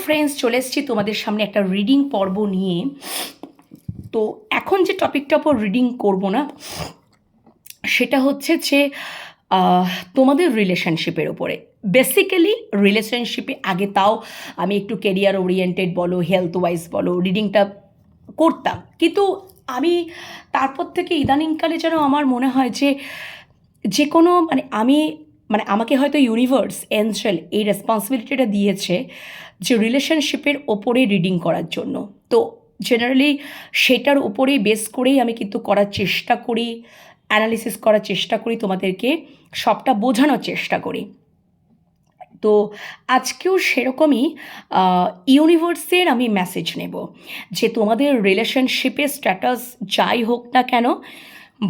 Friends, চলে এসেছি তোমাদের সামনে একটা রিডিং পর্ব নিয়ে। তো এখন যে টপিকটা ওপর রিডিং করব না, সেটা হচ্ছে যে তোমাদের রিলেশনশিপের ওপরে। বেসিক্যালি রিলেশনশিপে আগে তাও আমি একটু কেরিয়ার ওরিয়েন্টেড বলো, হেলথ ওয়াইজ বলো, রিডিংটা করতাম, কিন্তু আমি তারপর থেকে ইদানিংকালে যেন আমার মনে হয় যে যে কোনো আমাকে হয়তো ইউনিভার্স, এঞ্জেল এই রেসপন্সিবিলিটিটা দিয়েছে যে রিলেশনশিপের ওপরে রিডিং করার জন্য। তো জেনারেলি সেটার ওপরেই বেস করেই আমি কিন্তু করার চেষ্টা করি, অ্যানালিসিস করার চেষ্টা করি, তোমাদেরকে সবটা বোঝানোর চেষ্টা করি। তো আজকেও সেরকমই ইউনিভার্সের আমি মেসেজ নেব যে তোমাদের রিলেশনশিপের স্ট্যাটাস যাই হোক না কেন,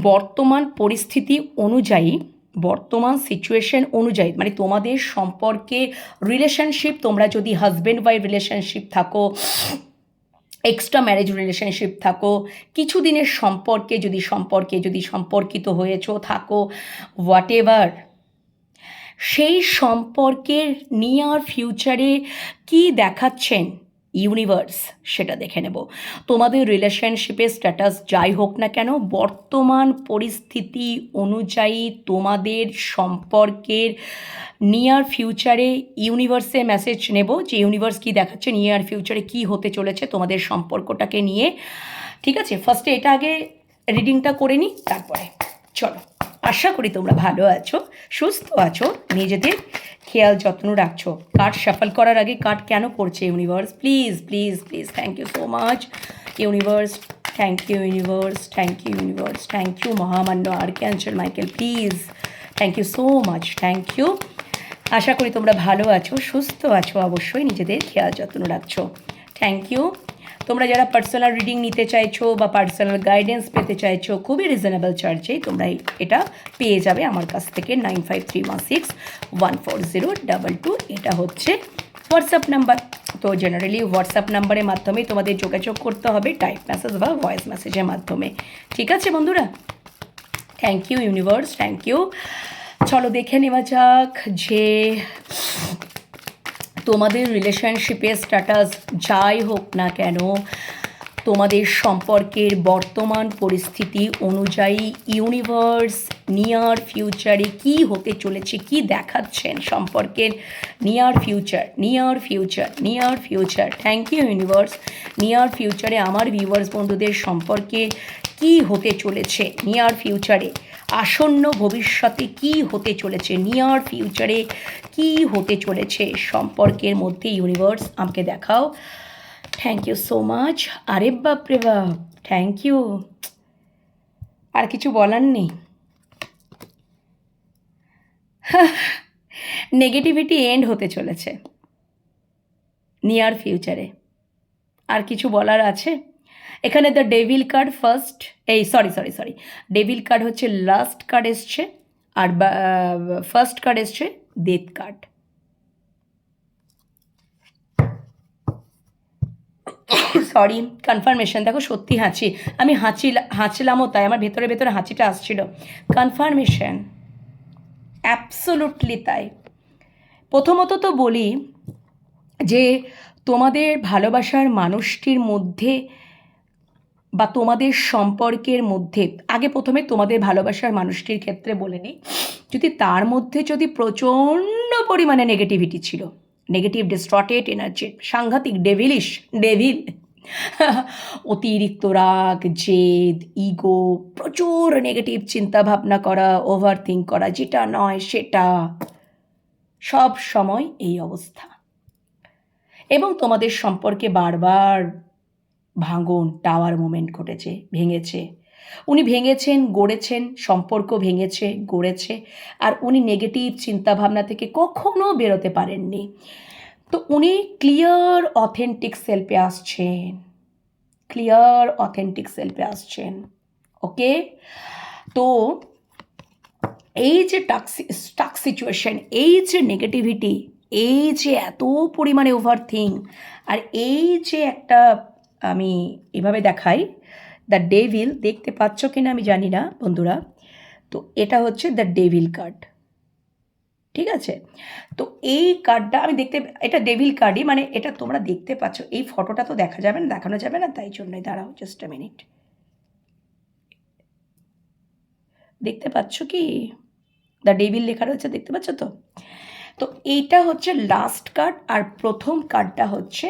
বর্তমান পরিস্থিতি অনুযায়ী, বর্তমান সিচুয়েশন অনুযায়ী, মানে তোমাদের সম্পর্কে রিলেশনশিপ, তোমরা যদি হাজব্যান্ড ওয়াইফ রিলেশনশিপ থাকো, এক্সট্রা ম্যারেজ রিলেশনশিপ থাকো, কিছু দিনের যদি সম্পর্কিত হয়েছো থাকো, হোয়াট এভার, সেই সম্পর্কের নিয়ার ফিউচারে কি দেখাচ্ছেন ইউনিভার্স সেটা দেখে নেব। তোমাদের রিলেশনশিপের স্ট্যাটাস যাই হোক না কেন, বর্তমান পরিস্থিতি অনুযায়ী তোমাদের সম্পর্কের নিয়ার ফিউচারে ইউনিভার্সে মেসেজ নেব যে ইউনিভার্স কী দেখাচ্ছে, নিয়ার ফিউচারে কী হতে চলেছে তোমাদের সম্পর্কটাকে নিয়ে। ঠিক আছে, ফার্স্টে এটা আগে রিডিংটা করে নিই, তারপরে চলো। আশা করি তোমরা ভালো আছো, সুস্থ আছো, নিজেদের খেয়াল যত্ন রাখছো। কার্ড শাফল করার আগে কার্ড কেন করছে universe? Please please please, thank you so much universe, thank you universe, thank you universe, thank you মহামান্য archangel Michael, please, thank you so much, thank you. আশা করি তোমরা ভালো আছো, সুস্থ আছো, অবশ্যই নিজেদের খেয়াল যত্ন রাখছো। Thank you. তোমরা যারা পার্সোনাল রিডিং নিতে চাইছো বা পার্সোনাল গাইডেন্স পেতে চাইছো, খুবই রিজনেবল চার্জেই তোমরা এটা পেয়ে যাবে আমার কাছ থেকে। 9531614022, এটা হচ্ছে হোয়াটসঅ্যাপ নাম্বার। তো জেনারেলি হোয়াটসঅ্যাপ নাম্বারের মাধ্যমেই তোমাদের যোগাযোগ করতে হবে, টাইপ মেসেজ বা ভয়েস মেসেজের মাধ্যমে। ঠিক আছে বন্ধুরা, thank you universe, thank you. চলো দেখে নেওয়া যাক যে তোমাদের রিলেশনশিপের স্ট্যাটাস যাই হোক না কেন, তোমাদের সম্পর্কের বর্তমান পরিস্থিতি অনুযায়ী ইউনিভার্স নিয়ার ফিউচারে কি হতে চলেছে, কি দেখাচ্ছেন সম্পর্কের near future, near future, near future. Thank you universe. Near ফিউচারে আমার ভিউয়ার্স বন্ধুদের সম্পর্কে কি হতে চলেছে, নিয়ার ফিউচারে, আসন্ন ভবিষ্যতে কি হতে চলেছে, নিয়ার ফিউচারে কি হতে চলেছে সম্পর্কের মধ্যে, ইউনিভার্স আমাকে দেখাও। Thank you so much. আরে বাপ রে বাপ, থ্যাংক ইউ। আর কিছু বলার নেই। নেগেটিভিটি এন্ড হতে চলেছে নিয়ার ফিউচারে। আর কিছু বলার আছে? এখানে the devil card first, sorry, devil card হচ্ছে লাস্ট কার্ড এসছে, আর ফার্স্ট কার্ড এসছে ডেথ কার্ড। Sorry, confirmation. দেখো সত্যি আমি হাঁচলামও, তাই আমার ভেতরে ভেতরে হাঁচিটা আসছিল। কনফার্মেশন, অ্যাবসোলুটলি তাই। প্রথমত তো বলি যে তোমাদের ভালোবাসার মানুষটির মধ্যে বা তোমাদের সম্পর্কের মধ্যে, আগে প্রথমে তোমাদের ভালোবাসার মানুষটির ক্ষেত্রে বলে নিই, তার মধ্যে প্রচণ্ড পরিমাণে নেগেটিভিটি ছিল, নেগেটিভ ডিস্টর্টেড এনার্জি, সাংঘাতিক ডেভিল, অতিরিক্ত রাগ, জেদ, ইগো, প্রচুর নেগেটিভ চিন্তাভাবনা করা, ওভার থিঙ্ক করা, যেটা নয় সেটা, সব সময় এই অবস্থা। এবং তোমাদের সম্পর্কে বারবার ভাঙন, টাওয়ার মুভমেন্ট ঘটেছে, ভেঙেছে। উনি ভেঙেছেন, গড়েছেন, সম্পর্ক ভেঙেছে, গড়েছে, আর উনি নেগেটিভ চিন্তাভাবনা থেকে কখনো বেরোতে পারেননি। তো উনি ক্লিয়ার অথেন্টিক সেলফে আসছেন, ওকে। তো এই যে স্টাক সিচুয়েশন, এই যে নেগেটিভিটি, এই যে এত পরিমাণে ওভার থিঙ্ক, আর এই যে একটা, আমি এভাবে দেখাই দ্য ডেভিল, দেখতে পাচ্ছ কিনা আমি জানি না বন্ধুরা। তো এটা হচ্ছে দ্য ডেভিল কার্ড, ঠিক আছে? তো এই কার্ডটা আমি দেখতে, এটা ডেভিল কার্ডই, মানে এটা তোমরা দেখতে পাচ্ছ, এই ফটোটা তো দেখা যাবে না, দেখানো যাবে না, তাই জন্যই দাঁড়াও জাস্ট আ মিনিট। দেখতে পাচ্ছ কি দ্য ডেভিল লেখা রয়েছে, দেখতে পাচ্ছ তো? তো এইটা হচ্ছে লাস্ট কার্ড, আর প্রথম কার্ডটা হচ্ছে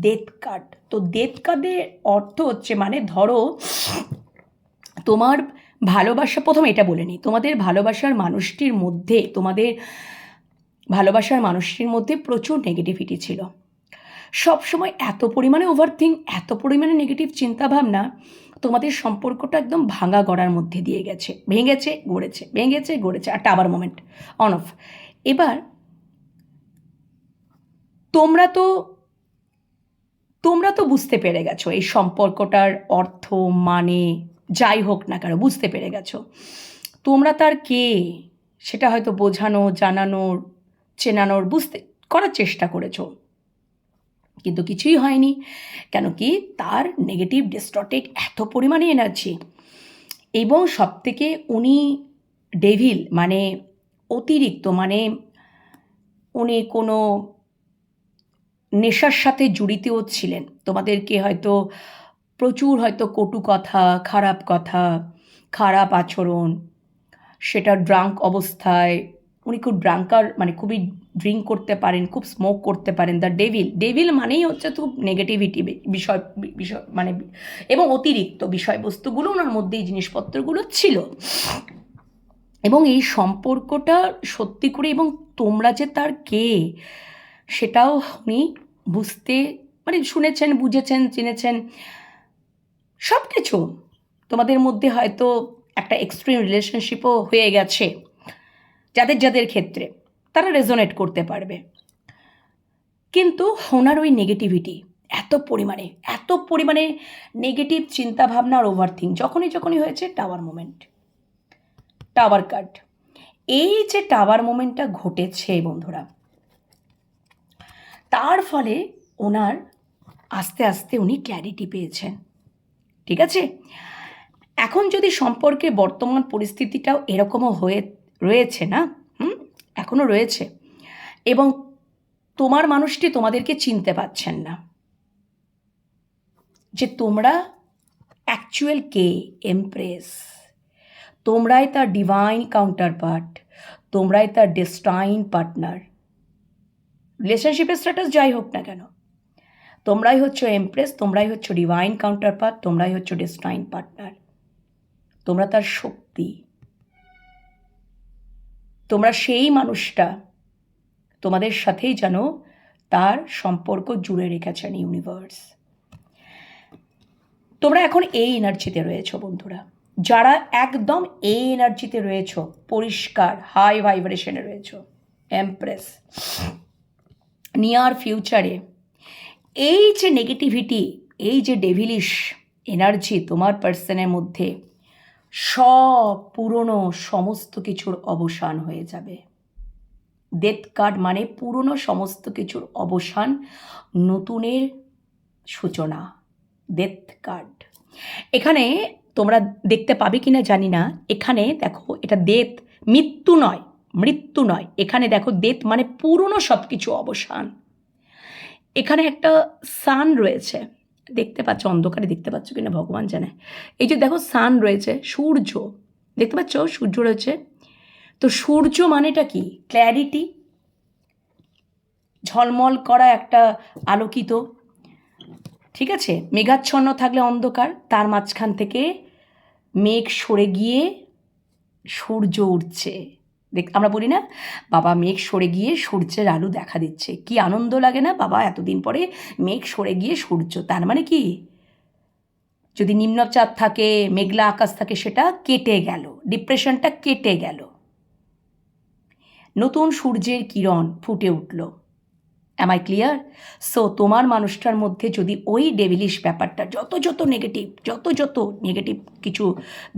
ডেথ কার্ড। তো ডেথ কার্ডের অর্থ হচ্ছে, মানে ধরো তোমার ভালোবাসা, প্রথমে এটা বলে নিই, তোমাদের ভালোবাসার মানুষটির মধ্যে, তোমাদের ভালোবাসার মানুষটির মধ্যে প্রচুর নেগেটিভিটি ছিল। সবসময় এত পরিমাণে ওভারথিঙ্ক, এত পরিমাণে নেগেটিভ চিন্তাভাবনা, তোমাদের সম্পর্কটা একদম ভাঙা গড়ার মধ্যে দিয়ে গেছে, ভেঙেছে গড়েছে, ভেঙেছে গড়েছে, আর টাবার মোমেন্ট অন অফ। এবার তোমরা তো তোমরা তো বুঝতে পেরে গেছো এই সম্পর্কটার অর্থ, মানে যাই হোক না কেন বুঝতে পেরে গেছো। তোমরা তার কে সেটা হয়তো বোঝানো, জানানোর, চেনানোর, বুঝতে করার চেষ্টা করেছো, কিন্তু কিছুই হয়নি। কেন কি, তার নেগেটিভ ডিস্টর্টেড এত পরিমাণে এনার্জি, এবং সবথেকে উনি ডেভিল, মানে অতিরিক্ত, মানে উনি কোনো নেশার সাথে জড়িতও ছিলেন। তোমাদেরকে হয়তো প্রচুর হয়তো কটু কথা, খারাপ আচরণ, সেটা ড্রাঙ্ক অবস্থায়, উনি খুব ড্রাঙ্কার, মানে খুবই ড্রিঙ্ক করতে পারেন, খুব স্মোক করতে পারেন। দ্য ডেভিল মানেই হচ্ছে খুব নেগেটিভিটি বিষয় বিষয় মানে, এবং অতিরিক্ত বিষয়বস্তুগুলো ওনার মধ্যে এই জিনিসপত্রগুলো ছিল। এবং এই সম্পর্কটা সত্যি করে, এবং তোমরা যে তার কে সেটাও উনি বুঝতে, মানে শুনেছেন, বুঝেছেন, চিনেছেন সব কিছু। তোমাদের মধ্যে হয়তো একটা এক্সট্রিম রিলেশনশিপও হয়ে গেছে, যাদের ক্ষেত্রে তারা রেজোনেট করতে পারবে। কিন্তু ওনার ওই নেগেটিভিটি এত পরিমাণে নেগেটিভ চিন্তাভাবনা আর ওভারথিঙ্ক যখনই হয়েছে, টাওয়ার কার্ড। এই যে টাওয়ার মোমেন্টটা ঘটেছে বন্ধুরা, তার ফলে ওনার আস্তে আস্তে উনি ক্ল্যারিটি পেয়েছেন। ঠিক আছে, এখন যদি সম্পর্কে বর্তমান পরিস্থিতিটাও এরকমও হয়ে রয়েছে না, এখনও রয়েছে, এবং তোমার মানুষটি তোমাদেরকে চিনতে পারছেন না, যে তোমরা অ্যাকচুয়াল কে, এমপ্রেস, তোমরাই তার ডিভাইন কাউন্টার পার্ট, তোমরাই তার ডেস্টাইন পার্টনার। রিলেশনশিপের স্ট্যাটাস যাই হোক না কেন, তোমরাই হচ্ছে এমপ্রেস, তোমরাই হচ্ছে ডিভাইন কাউন্টার পার্ট, তোমরাই হচ্ছে ডেস্টাইন পার্টনার। তোমরা তার শক্তি, তোমরা সেই মানুষটা, তোমাদের সাথেই যেন তার সম্পর্ক জুড়ে রেখেছেন ইউনিভার্স। তোমরা এখন এই এনার্জিতে রয়েছো বন্ধুরা, যারা একদম এই এনার্জিতে রয়েছো, পরিষ্কার হাই ভাইব্রেশনে রয়েছো, এমপ্রেস, নিয়ার ফিউচারে এই যে নেগেটিভিটি, এই যে ডেভিলিশ এনার্জি তোমার পার্সনের মধ্যে, সব পুরনো সমস্ত কিছুর অবসান হয়ে যাবে। ডেথ কার্ড মানে পুরনো সমস্ত কিছুর অবসান, নতুনের সূচনা। ডেথ কার্ড এখানে তোমরা দেখতে পাবে কিনা জানি না, এখানে দেখো এটা ডেথ, মৃত্যু নয়, এখানে দেখো ডেথ মানে পুরনো সব কিছু অবসান। এখানে একটা সান রয়েছে, দেখতে পাচ্ছ, অন্ধকারে দেখতে পাচ্ছ কিনা ভগবান জানে। এই যে দেখো সান রয়েছে, সূর্য দেখতে পাচ্ছ, সূর্য রয়েছে। তো সূর্য মানেটা কি, ক্ল্যারিটি, ঝলমল করা একটা আলোকিত। ঠিক আছে, মেঘাচ্ছন্ন থাকলে অন্ধকার, তার মাঝখান থেকে মেঘ সরে গিয়ে সূর্য উঠছে। আমরা বলি না, বাবা মেঘ সরে গিয়ে সূর্যের আলো দেখা দিচ্ছে, কি আনন্দ লাগে না বাবা, এতদিন পরে মেঘ সরে গিয়ে সূর্য। তার মানে কি, যদি নিম্নচাপ থাকে, মেঘলা আকাশ থাকে, সেটা কেটে গেল, ডিপ্রেশনটা কেটে গেল, নতুন সূর্যের কিরণ ফুটে উঠল। Am I clear? সো তোমার মানুষটার মধ্যে যদি ওই ডেভিলিশ ব্যাপারটা, যত নেগেটিভ কিছু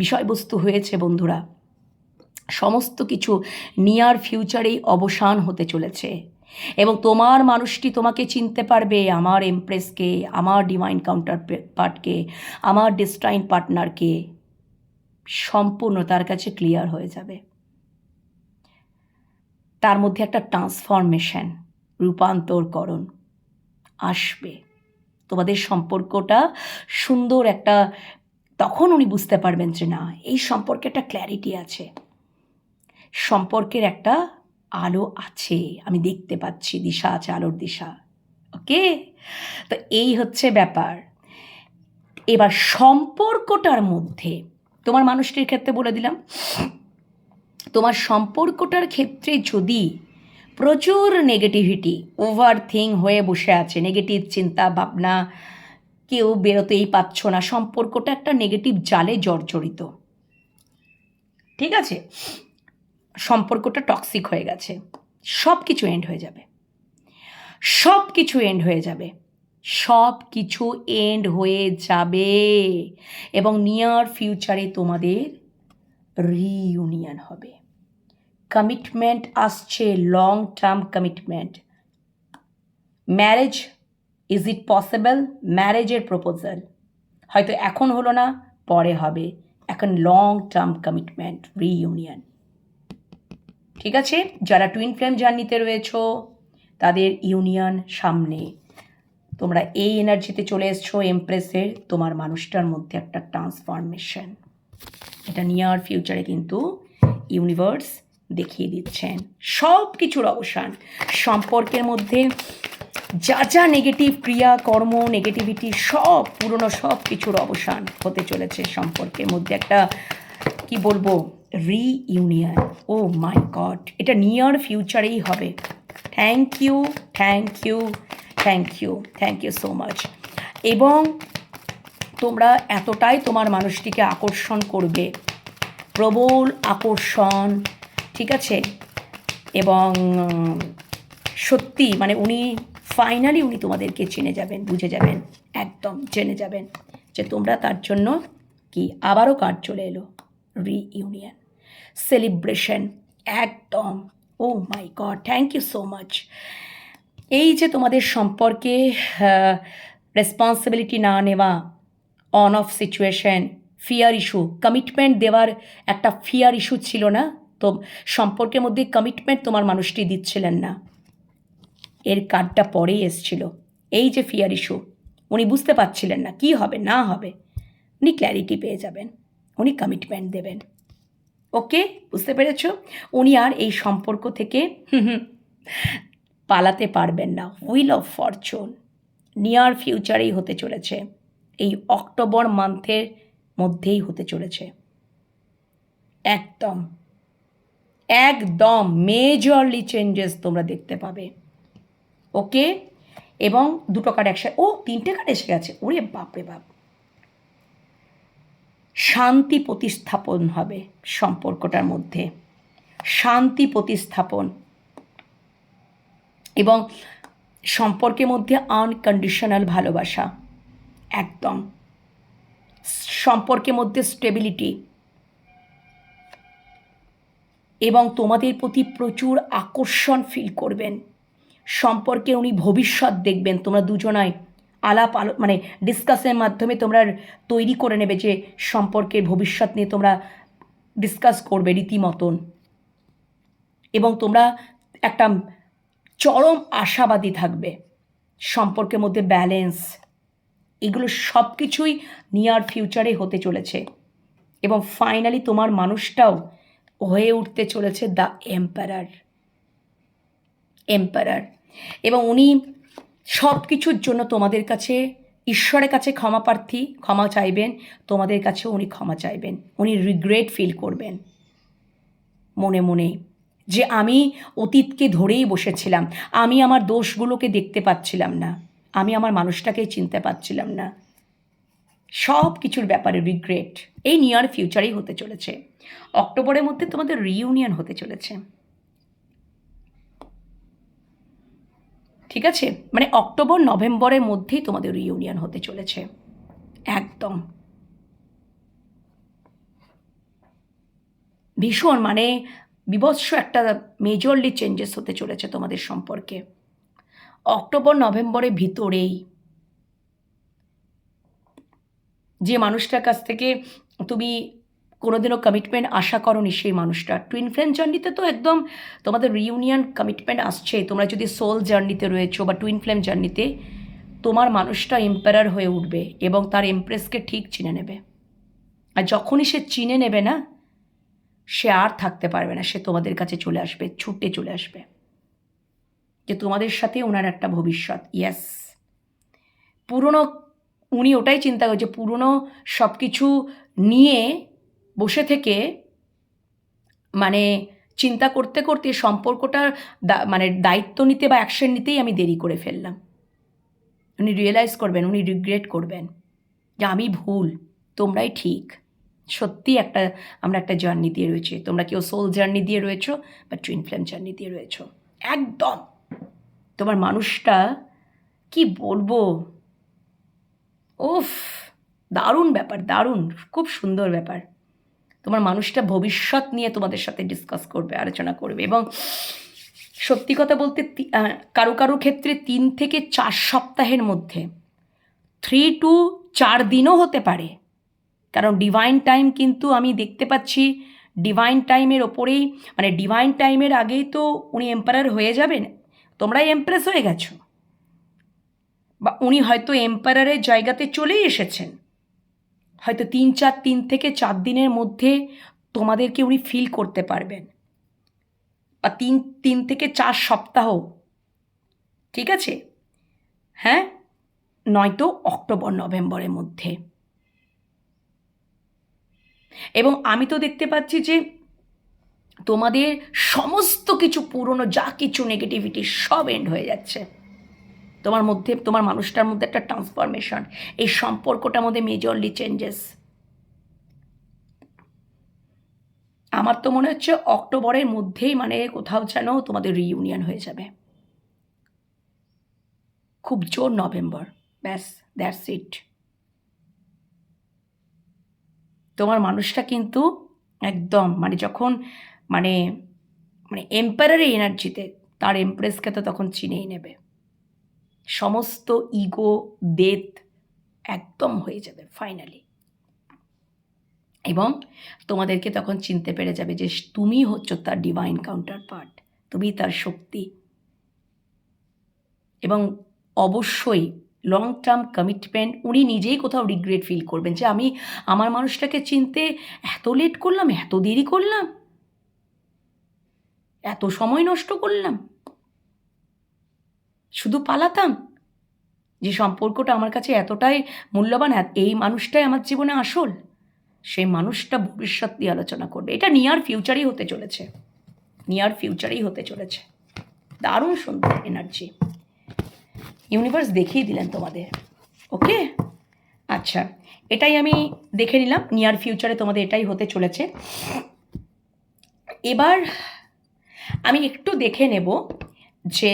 বিষয়বস্তু হয়েছে বন্ধুরা, সমস্ত কিছু নিয়ার ফিউচারেই অবসান হতে চলেছে, এবং তোমার মানুষটি তোমাকে চিনতে পারবে, আমার এমপ্রেসকে, আমার ডিভাইন কাউন্টার পার্টকে, আমার ডেস্টাইন পার্টনারকে, সম্পূর্ণ তার কাছে ক্লিয়ার হয়ে যাবে। তার মধ্যে একটা ট্রান্সফরমেশন, রূপান্তরকরণ আসবে। তোমাদের সম্পর্কটা সুন্দর একটা, তখন উনি বুঝতে পারবেন যে না, এই সম্পর্কে একটা ক্ল্যারিটি আছে, সম্পর্কের একটা আলো আছে, আমি দেখতে পাচ্ছি দিশা আছে, আলোর দিশা। ওকে, তো এই হচ্ছে ব্যাপার। এবার সম্পর্কটার মধ্যে তোমার মানুষটির ক্ষেত্রে বলে দিলাম, তোমার সম্পর্কটার ক্ষেত্রে যদি প্রচুর নেগেটিভিটি, ওভার থিং হয়ে বসে আছে, নেগেটিভ চিন্তা ভাবনা, কেউ বেরোতেই পারছো না, সম্পর্কটা একটা নেগেটিভ জালে জর্জরিত, ঠিক আছে, সম্পর্কটা টক্সিক হয়ে গেছে, সব কিছু এন্ড হয়ে যাবে, সব কিছু এন্ড হয়ে যাবে, সব কিছু এন্ড হয়ে যাবে, এবং নিয়ার ফিউচারে তোমাদের রিইউনিয়ন হবে। কমিটমেন্ট আসছে, long term commitment. Marriage, is it possible? ম্যারেজের প্রপোজাল হয়তো এখন হলো না, পরে হবে, এখন লং টার্ম কমিটমেন্ট, রিইউনিয়ন। ঠিক আছে, যারা টুইন ফ্লেম জার্নিতে রয়েছো তাদের ইউনিয়ন সামনে, তোমরা এই এনার্জিতে চলে এসছো এমপ্রেসের, তোমার মানুষটার মধ্যে একটা ট্রান্সফরমেশন, এটা নিয়ার ফিউচারে কিন্তু ইউনিভার্স দেখিয়ে দিচ্ছেন, সব কিছুর অবসান, সম্পর্কের মধ্যে যা যা নেগেটিভ ক্রিয়া কর্ম, নেগেটিভিটি, সব পুরনো সব কিছুর অবসান হতে চলেছে, সম্পর্কের মধ্যে একটা কি বলবো, রিইউনিয়ন। ও মাই গড, এটা নিয়ার ফিউচারেই হবে। Thank you, thank you, thank you, thank you so much. এবং তোমরা এতটাই তোমার মানুষটিকে আকর্ষণ করবে, প্রবল আকর্ষণ, ঠিক আছে, এবং সত্যি মানে উনি ফাইনালি উনি তোমাদেরকে চিনে যাবেন, বুঝে যাবেন, একদম জেনে যাবেন যে তোমরা তার জন্য কি, আবারও কার্ড চলে এলো, রিইউনিয়ন, সেলিব্রেশন, একদম। Oh my god, thank you so much. এই যে তোমাদের সম্পর্কে রেসপন্সিবিলিটি না নেওয়া, on off situation, fear issue, commitment দেওয়ার একটা ফিয়ার ইস্যু ছিল না তো, সম্পর্কের মধ্যে কমিটমেন্ট তোমার মানুষটি দিচ্ছিলেন না, এর কার্ডটা পরেই এসছিল। এই যে ফিয়ার ইস্যু, উনি বুঝতে পারছিলেন না কি হবে না হবে, উনি ক্ল্যারিটি পেয়ে যাবেন, উনি কমিটমেন্ট দেবেন। ওকে, বুঝতে পেরেছ, উনি আর এই সম্পর্ক থেকে পালাতে পারবেন না। হুইল অফ ফরচুন নিয়ার ফিউচারেই হতে চলেছে, এই অক্টোবর মান্থের মধ্যেই হতে চলেছে, একদম একদম মেজরলি চেঞ্জেস তোমরা দেখতে পাবে। ওকে, এবং দুটো কার্ড একসাথে, ও তিনটে কার্ড এসে গেছে, ওরে বাপরে বাপ, শান্তি প্রতিস্থাপন হবে সম্পর্কটার মধ্যে, শান্তি প্রতিস্থাপন, এবং সম্পর্কের মধ্যে আনকন্ডিশনাল ভালোবাসা, একদম সম্পর্কের মধ্যে স্টেবিলিটি, এবং তোমাদের প্রতি প্রচুর আকর্ষণ ফিল করবেন, সম্পর্কে উনি ভবিষ্যৎ দেখবেন, তোমরা দুজনাই আলাপ মানে ডিসকাসের মাধ্যমে তোমরা তৈরি করে নেবে যে সম্পর্কের ভবিষ্যৎ নিয়ে তোমরা ডিসকাস করবে রীতিমতন, এবং তোমরা একটা চরম আশাবাদী থাকবে, সম্পর্কের মধ্যে ব্যালেন্স, এগুলো সব কিছুই নিয়ার ফিউচারে হতে চলেছে, এবং ফাইনালি তোমার মানুষটাও হয়ে উঠতে চলেছে দ্য এম্পারার, এম্পারার, এবং উনি সব কিছুর জন্য তোমাদের কাছে, ঈশ্বরের কাছে ক্ষমা প্রার্থী, ক্ষমা চাইবেন, তোমাদের কাছে উনি ক্ষমা চাইবেন, উনি রিগ্রেট ফিল করবেন মনে মনে, যে আমি অতীতকে ধরেই বসেছিলাম, আমি আমার দোষগুলোকে দেখতে পাচ্ছিলাম না, আমি আমার মানুষটাকে চিনতে পারছিলাম না, সব কিছুর ব্যাপারে রিগ্রেট এই নিয়ার ফিউচারেই হতে চলেছে, অক্টোবরের মধ্যে তোমাদের রিইউনিয়ন হতে চলেছে, ঠিক আছে, মানে অক্টোবর নভেম্বরের মধ্যেই তোমাদের রিইউনিয়ন হতে চলেছে, একদম ভীষণ মানে বিভৎস একটা মেজরলি চেঞ্জেস হতে চলেছে তোমাদের সম্পর্কে, অক্টোবর নভেম্বরের ভিতরেই। যে মানুষটার কাছ থেকে তুমি কোনোদিনও কমিটমেন্ট আশা করনি সেই মানুষটা। টুইন ফ্লেম জার্নিতে তো একদম তোমাদের রিউনিয়ন কমিটমেন্ট আসছে। তোমরা যদি সোল জার্নিতে রয়েছো বা টুইন ফ্লেম জার্নিতে, তোমার মানুষটা এম্পারার হয়ে উঠবে এবং তার এমপ্রেসকে ঠিক চিনে নেবে। আর যখনই সে চিনে নেবে না, সে আর থাকতে পারবে না, সে তোমাদের কাছে চলে আসবে, ছুটে চলে আসবে যে তোমাদের সাথে ওনার একটা ভবিষ্যৎ। ইয়েস, পুরনো, উনি ওটাই চিন্তা করছে, পুরনো সব কিছু নিয়ে বসে থেকে মানে চিন্তা করতে করতে সম্পর্কটার মানে দায়িত্ব নিতে বা অ্যাকশন নিতেই আমি দেরি করে ফেললাম। উনি রিয়েলাইজ করবেন, উনি রিগ্রেট করবেন যে আমি ভুল, তোমরাই ঠিক। সত্যি আমরা একটা জার্নি দিয়ে রয়েছি। তোমরা কেউ সোল জার্নি দিয়ে রয়েছো বা টুইন ফ্লেম জার্নি দিয়ে রয়েছো। একদম তোমার মানুষটা কি বলবো, উফ, দারুণ ব্যাপার, দারুণ, খুব সুন্দর ব্যাপার। তোমার মানুষটা ভবিষ্যৎ নিয়ে তোমাদের সাথে ডিসকাস করবে, আলোচনা করবে। এবং সত্যি কথা বলতে কারো কারো ক্ষেত্রে 3 থেকে 4 সপ্তাহের মধ্যে, 3 to 4 দিনও হতে পারে। কারণ ডিভাইন টাইম কিন্তু আমি দেখতে পাচ্ছি ডিভাইন টাইমের ওপরেই, মানে ডিভাইন টাইমের আগেই তো উনি এম্পারার হয়ে যাবেন। তোমরাই এমপ্রেস হয়ে গেছো, বা উনি হয়তো এম্পারারের জায়গাতে চলেই এসেছেন। হয়তো 3 থেকে 4 দিনের মধ্যে তোমাদেরকে উনি ফিল করতে পারবেন, বা 3 থেকে 4 সপ্তাহ, ঠিক আছে? হ্যাঁ, নয়তো অক্টোবর নভেম্বরের মধ্যে। এবং আমি তো দেখতে পাচ্ছি যে তোমাদের সমস্ত কিছু পুরনো যা কিছু নেগেটিভিটি সব এন্ড হয়ে যাচ্ছে। তোমার মধ্যে, তোমার মানুষটার মধ্যে একটা ট্রান্সফরমেশন, এই সম্পর্কটার মধ্যে মেজরলি চেঞ্জেস। আমার তো মনে হচ্ছে অক্টোবরের মধ্যেই মানে কোথাও যেন তোমাদের রিইউনিয়ন হয়ে যাবে, খুব জোর নভেম্বর, ব্যাস, দ্যাটস ইট। তোমার মানুষটা কিন্তু একদম মানে যখন মানে মানে এম্পারারের এনার্জিতে তার এমপ্রেসকে তো তখন চিনেই নেবে। সমস্ত ইগো ডেথ একদম হয়ে যাবে ফাইনালি। এবং তোমাদেরকে তখন চিনতে পেরে যাবে যে তুমি হচ্ছ তার ডিভাইন কাউন্টার পার্ট, তুমি তার শক্তি। এবং অবশ্যই লং টার্ম কমিটমেন্ট, উনি নিজেই কোথাও রিগ্রেট ফিল করবেন যে আমি আমার মানুষটাকে চিনতে এত লেট করলাম, এত দেরি করলাম, এত সময় নষ্ট করলাম, শুধু পালাতাম। যে সম্পর্কটা আমার কাছে এতটাই মূল্যবান, এই মানুষটাই আমার জীবনে আসল, সেই মানুষটা ভবিষ্যৎ নিয়ে আলোচনা করবে। এটা নিয়ার ফিউচারেই হতে চলেছে, নিয়ার ফিউচারেই হতে চলেছে। দারুণ সুন্দর এনার্জি ইউনিভার্স দেখিয়ে দিলেন তোমাদের। ওকে, আচ্ছা, এটাই আমি দেখে নিলাম, নিয়ার ফিউচারে তোমাদের এটাই হতে চলেছে। এবার আমি একটু দেখে নেব যে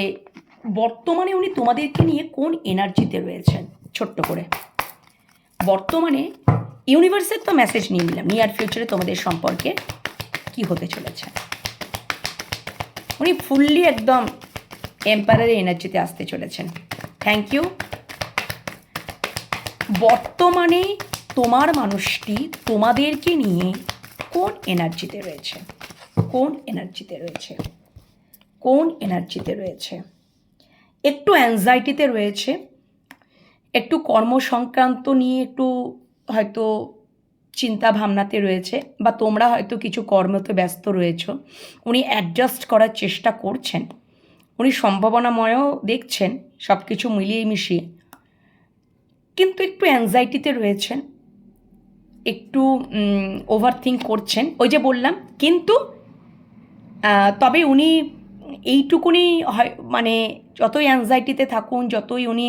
বর্তমানে উনি তোমাদেরকে নিয়ে কোন এনার্জিতে রয়েছেন। ছোট্ট করে বর্তমানে ইউনিভার্সের তো মেসেজ নিয়ে নিলাম, নিয়ার ফিউচারে তোমাদের সম্পর্কে কি হতে চলেছে। উনি ফুললি একদম এম্পায়ারের এনার্জিতে আসতে চলেছেন। Thank you. বর্তমানে তোমার মানুষটি তোমাদেরকে নিয়ে কোন এনার্জিতে রয়েছে, কোন এনার্জিতে রয়েছে, কোন এনার্জিতে রয়েছে? একটু অ্যাংজাইটিতে রয়েছে, একটু কর্মসংক্রান্ত নিয়ে একটু হয়তো চিন্তা ভাবনাতে রয়েছে, বা তোমরা হয়তো কিছু কর্মতে ব্যস্ত রয়েছো। উনি অ্যাডজাস্ট করার চেষ্টা করছেন, উনি সম্ভাবনাময়ও দেখছেন সব কিছু মিলিয়ে মিশিয়ে, কিন্তু একটু অ্যাংজাইটিতে রয়েছেন, একটু ওভার থিঙ্ক করছেন, ওই যে বললাম। কিন্তু তবে উনি এইটুকুনি হয়, মানে যতই অ্যাংজাইটিতে থাকুন, যতই উনি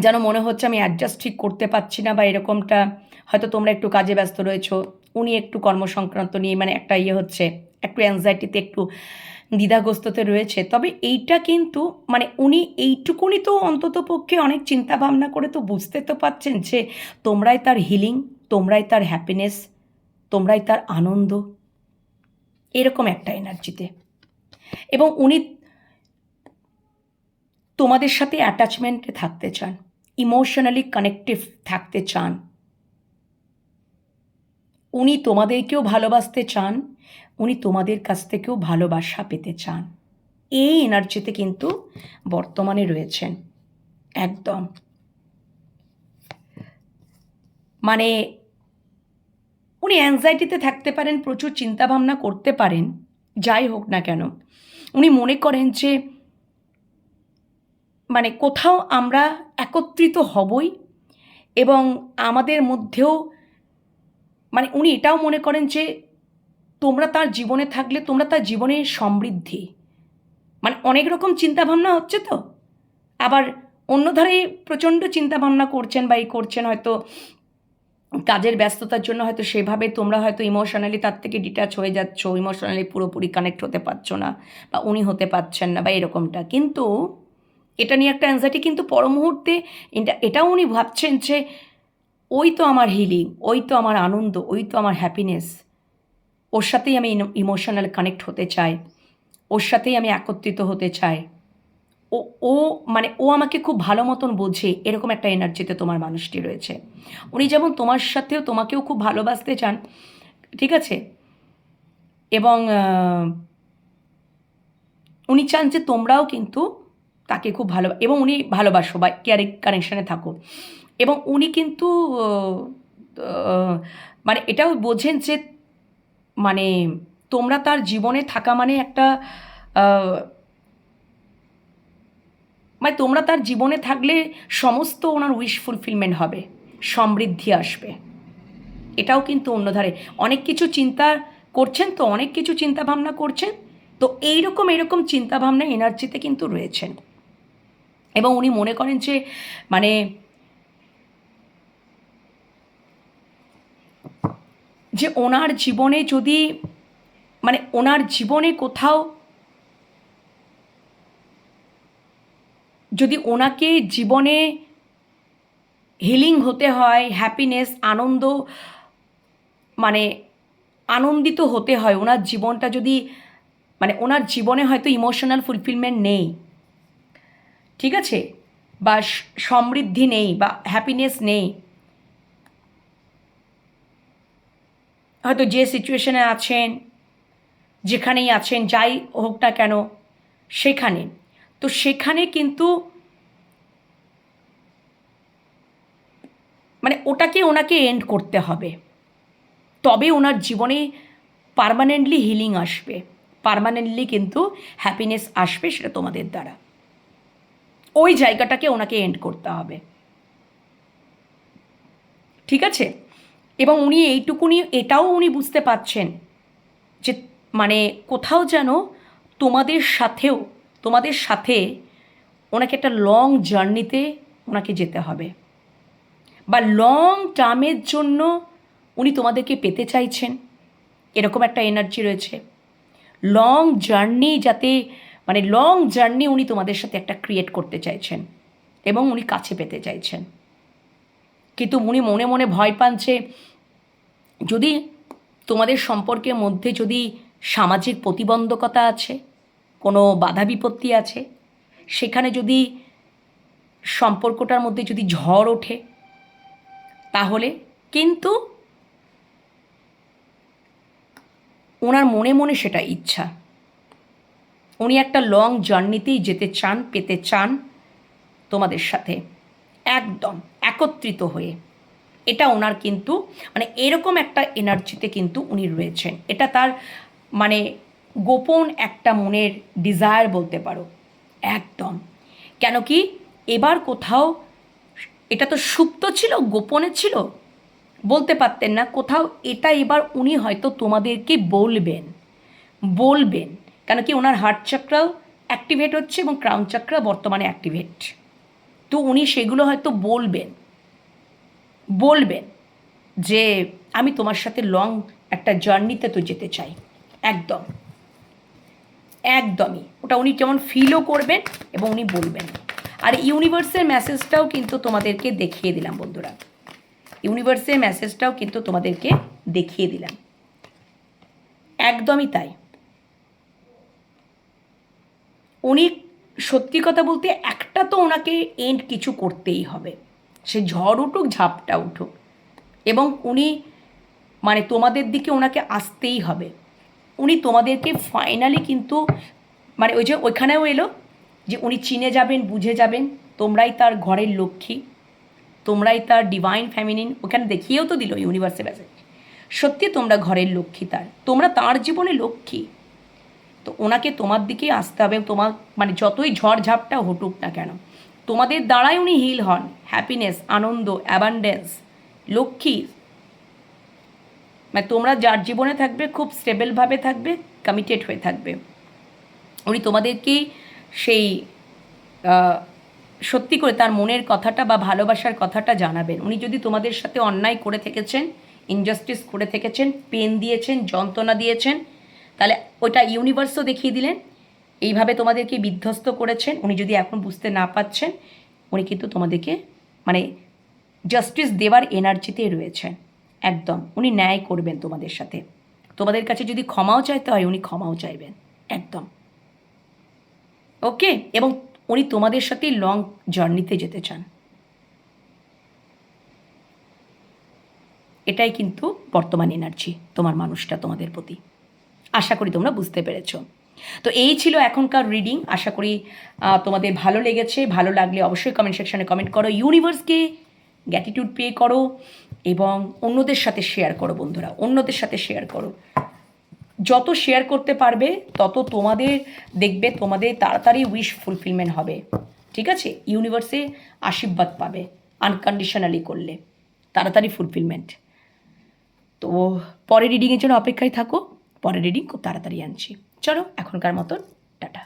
যেন মনে হচ্ছে আমি অ্যাডজাস্ট ঠিক করতে পারছি না বা এরকমটা, হয়তো তোমরা একটু কাজে ব্যস্ত রয়েছো, উনি একটু কর্মসংক্রান্ত নিয়ে মানে একটা হচ্ছে, একটু অ্যাংজাইটিতে, একটু দ্বিধাগ্রস্ততে রয়েছে। তবে এইটা কিন্তু মানে উনি এইটুকুনি তো অন্তত পক্ষে অনেক চিন্তা ভাবনা করে তো বুঝতে তো পারছেন যে তোমরাই তার হিলিং, তোমরাই তার হ্যাপিনেস, তোমরাই তার আনন্দ, এরকম একটা এনার্জিতে। এবং উনি তোমাদের সাথে অ্যাটাচমেন্টে থাকতে চান, ইমোশনালি কানেক্টিভ থাকতে চান। উনি তোমাদেরকেও ভালোবাসতে চান, উনি তোমাদের কাছ থেকেও ভালোবাসা পেতে চান। এই এনার্জিতে কিন্তু বর্তমানে রয়েছেন একদম। মানে উনি অ্যাংজাইটিতে থাকতে পারেন, প্রচুর চিন্তাভাবনা করতে পারেন, যাই হোক না কেন উনি মনে করেন যে মানে কোথাও আমরা একত্রিত হবই, এবং আমাদের মধ্যেও মানে উনি এটাও মনে করেন যে তোমরা তার জীবনে থাকলে তোমরা তার জীবনের সমৃদ্ধি। মানে অনেক রকম চিন্তাভাবনা হচ্ছে তো, আবার অন্য ধারে প্রচণ্ড চিন্তাভাবনা করছেন বা এই করছেন, হয়তো কাজের ব্যস্ততার জন্য হয়তো সেভাবে তোমরা হয়তো ইমোশনালি তার থেকে ডিট্যাচ হয়ে যাচ্ছ, ইমোশনালি পুরোপুরি কানেক্ট হতে পারছো না, বা উনি হতে পারছেন না, বা এরকমটা। কিন্তু এটা নিয়ে একটা অ্যাংজাইটি, কিন্তু পর মুহূর্তে এটাও উনি ভাবছেন যে ওই তো আমার হিলিং, ওই তো আমার আনন্দ, ওই তো আমার হ্যাপিনেস, ওর সাথেই আমি ইমোশনাল কানেক্ট হতে চাই, ওর সাথেই আমি একত্রিত হতে চাই। ও ও মানে ও আমাকে খুব ভালো মতন বোঝে, এরকম একটা এনার্জিতে তোমার মানুষটি রয়েছে। উনি যেমন তোমার সাথেও তোমাকেও খুব ভালোবাসতে চান, ঠিক আছে, এবং উনি চান যে তোমরাও কিন্তু তাকে খুব ভালো, এবং উনি ভালোবাসো বা কেয়ারিং কানেকশানে থাকো, এবং উনি কিন্তু মানে এটাও বোঝেন যে মানে তোমরা তার জীবনে থাকা মানে একটা মানে তোমরা তার জীবনে থাকলে সমস্ত ওনার উইশ ফুলফিলমেন্ট হবে, সমৃদ্ধি আসবে। এটাও কিন্তু অন্যধারে অনেক কিছু চিন্তা করছেন, তো অনেক কিছু চিন্তা ভাবনা করছেন, তো এরকম চিন্তাভাবনা এনার্জিতে কিন্তু রয়েছেন। এবং উনি মনে করেন যে মানে যে ওনার জীবনে যদি মানে ওনার জীবনে কোথাও যদি ওনাকে জীবনে হিলিং হতে হয়, হ্যাপিনেস, আনন্দ, মানে আনন্দিত হতে হয়, ওনার জীবনটা যদি মানে ওনার জীবনে হয়তো ইমোশনাল ফুলফিলমেন্ট নেই, ঠিক আছে, বা সমৃদ্ধি নেই বা হ্যাপিনেস নেই, হয়তো যে সিচুয়েশনে আছেন, যেখানেই আছেন, যাই হোক না কেন সেখানে, তো সেখানে কিন্তু মানে ওটাকে ওনাকে এন্ড করতে হবে, তবে ওনার জীবনে পার্মানেন্টলি হিলিং আসবে, পার্মানেন্টলি কিন্তু হ্যাপিনেস আসবে, সেটা তোমাদের দ্বারা। ওই জায়গাটাকে ওনাকে এন্ড করতে হবে, ঠিক আছে। এবং উনি এইটুকুনি এটাও উনি বুঝতে পারছেন যে মানে কোথাও যেন তোমাদের সাথে ওনাকে একটা লং জার্নিতে ওনাকে যেতে হবে, বা লং টার্মের জন্য উনি তোমাদেরকে পেতে চাইছেন, এরকম একটা এনার্জি রয়েছে। লং জার্নি যাতে মানে লং জার্নি উনি তোমাদের সাথে একটা ক্রিয়েট করতে চাইছেন, এবং উনি কাছে পেতে চাইছেন। কিন্তু উনি মনে মনে ভয় পান যে যদি তোমাদের সম্পর্কের মধ্যে যদি সামাজিক প্রতিবন্ধকতা আছে, কোনো বাধা বিপত্তি আছে, সেখানে যদি সম্পর্কটার মধ্যে যদি ঝড় ওঠে, তাহলে কিন্তু ওনার মনে মনে সেটা ইচ্ছা, উনি একটা লং জার্নিতেই যেতে চান, পেতে চান তোমাদের সাথে একদম একত্রিত হয়ে। এটা ওনার কিন্তু মানে এরকম একটা এনার্জিতে কিন্তু উনি রয়েছেন, এটা তার মানে গোপন একটা মনের ডিজায়ার বলতে পারো একদম। কেন কি এবার কোথাও এটা তো সুপ্ত ছিল, গোপনে ছিল, বলতে পারতেন না, কোথাও এটা এবার উনি হয়তো তোমাদেরকে বলবেন, বলবেন। কেন কি ওনার হার্ট চাকরাও অ্যাক্টিভেট হচ্ছে এবং ক্রাউন চাকরা বর্তমানে অ্যাক্টিভেট, তো উনি সেগুলো হয়তো বলবেন, বলবেন যে আমি তোমার সাথে লং একটা জার্নিতে তো যেতে চাই, একদম একদমই ওটা উনি কেমন ফিলও করবেন এবং উনি বলবেন। আর ইউনিভার্সের মেসেজটাও কিন্তু তোমাদেরকে দেখিয়ে দিলাম বন্ধুরা, ইউনিভার্সের মেসেজটাও কিন্তু তোমাদেরকে দেখিয়ে দিলাম, একদমই তাই। উনি সত্যি কথা বলতে একটা তো ওনাকে এন্ড কিছু করতেই হবে, সে ঝড় উঠুক ঝাপটা উঠুক, এবং উনি মানে তোমাদের দিকে ওনাকে আসতেই হবে। উনি তোমাদেরকে ফাইনালি কিন্তু মানে ওই যে ওইখানেও এলো যে উনি চিনে যাবেন, বুঝে যাবেন, তোমরাই তার ঘরের লক্ষ্মী, তোমরাই তার ডিভাইন ফ্যামিলিন, ওখানে দেখিয়েও তো দিল ইউনিভার্সে ব্যাসে। সত্যি তোমরা ঘরের লক্ষ্মী তার, তোমরা তার জীবনে লক্ষ্মী। তো ওনাকে তোমার দিকেই আসতে হবে। তোমার মানে যতই ঝড়ঝাপটা হটুক না কেন, তোমাদের দ্বারাই উনি হিল হন। হ্যাপিনেস, আনন্দ, অ্যাবান্ডেন্স, লক্ষ্মী, মানে তোমরা যার জীবনে থাকবে খুব স্টেবলভাবে থাকবে, কমিটেড হয়ে থাকবে। উনি তোমাদেরকেই সেই সত্যি করে তার মনের কথাটা বা ভালোবাসার কথাটা জানাবেন। উনি যদি তোমাদের সাথে অন্যায় করে থেকেছেন, ইনজাস্টিস করে থেকেছেন, পেন দিয়েছেন, যন্ত্রণা দিয়েছেন, তাহলে ওইটা ইউনিভার্সও দেখিয়ে দিলেন। এইভাবে তোমাদেরকে বিধ্বস্ত করেছেন, উনি যদি এখন বুঝতে না পাচ্ছেন, উনি কিন্তু তোমাদেরকে মানে জাস্টিস দেওয়ার এনার্জিতে রয়েছেন। একদম উনি ন্যায় করবেন তোমাদের সাথে। তোমাদের কাছে যদি ক্ষমাও চাইতে হয়, উনি ক্ষমাও চাইবেন একদম। ওকে, এবং উনি তোমাদের সাথেই লং জার্নিতে যেতে চান। এটাই কিন্তু বর্তমান এনার্জি তোমার মানুষটা তোমাদের প্রতি। আশা করি তোমরা বুঝতে পেরেছো। তো এই ছিল এখনকার রিডিং। আশা করি তোমাদের ভালো লেগেছে। ভালো লাগলে অবশ্যই কমেন্ট সেকশনে কমেন্ট করো, ইউনিভার্সকে গ্র্যাটিটিউড পে করো এবং অন্যদের সাথে শেয়ার করো বন্ধুরা, অন্যদের সাথে শেয়ার করো। যত শেয়ার করতে পারবে তত তোমাদের দেখবে তোমাদের তাড়াতাড়ি উইশ ফুলফিলমেন্ট হবে। ঠিক আছে, ইউনিভার্সে আশীর্বাদ পাবে আনকন্ডিশনালি করলে, তাড়াতাড়ি ফুলফিলমেন্ট। তো পরের রিডিংয়ের জন্য অপেক্ষায় থাকো, পরের রিডিং খুব তাড়াতাড়ি আনছি। চলো এখনকার মতন টাটা।